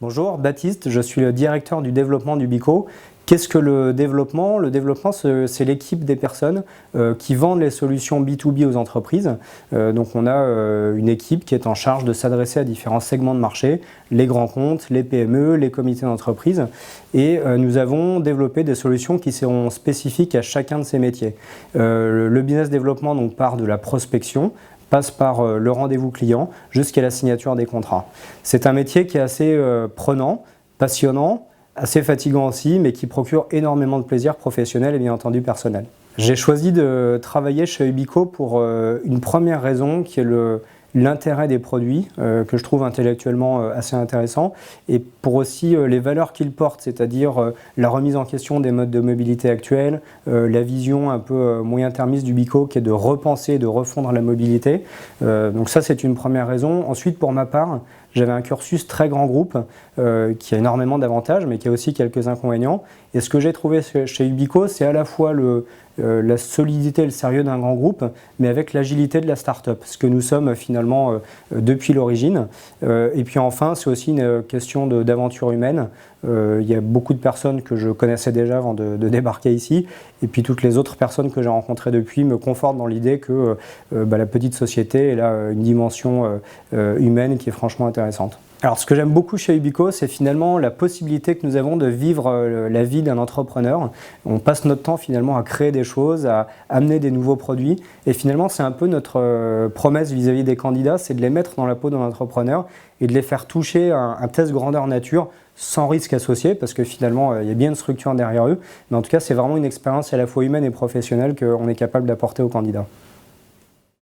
Bonjour, Baptiste, je suis le directeur du développement d'Ubico. Qu'est-ce que le développement? Le développement, c'est l'équipe des personnes qui vendent les solutions B2B aux entreprises. Donc on a une équipe qui est en charge de s'adresser à différents segments de marché, les grands comptes, les PME, les comités d'entreprise. Et nous avons développé des solutions qui seront spécifiques à chacun de ces métiers. Le business développement donc, part de la prospection, passe par le rendez-vous client jusqu'à la signature des contrats. C'est un métier qui est assez prenant, passionnant, assez fatigant aussi, mais qui procure énormément de plaisir professionnel et bien entendu personnel. J'ai choisi de travailler chez Ubico pour une première raison qui est l'intérêt des produits que je trouve intellectuellement assez intéressant et pour aussi les valeurs qu'ils portent, c'est-à-dire la remise en question des modes de mobilité actuels, la vision un peu moyen-termiste d'Ubico qui est de repenser, de refondre la mobilité. Donc ça c'est une première raison. Ensuite pour ma part, j'avais un cursus très grand groupe qui a énormément d'avantages mais qui a aussi quelques inconvénients. Et ce que j'ai trouvé chez Ubico, c'est à la fois la solidité et le sérieux d'un grand groupe, mais avec l'agilité de la start-up, ce que nous sommes finalement depuis l'origine. Et puis enfin, c'est aussi une question d'aventure humaine. Il y a beaucoup de personnes que je connaissais déjà avant de débarquer ici, et puis toutes les autres personnes que j'ai rencontrées depuis me confortent dans l'idée que la petite société elle a une dimension humaine qui est franchement intéressante. Alors ce que j'aime beaucoup chez Ubico, c'est finalement la possibilité que nous avons de vivre la vie d'un entrepreneur. On passe notre temps finalement à créer des choses, à amener des nouveaux produits et finalement c'est un peu notre promesse vis-à-vis des candidats, c'est de les mettre dans la peau d'un entrepreneur et de les faire toucher un test grandeur nature sans risque associé parce que finalement il y a bien une structure derrière eux. Mais en tout cas c'est vraiment une expérience à la fois humaine et professionnelle qu'on est capable d'apporter aux candidats.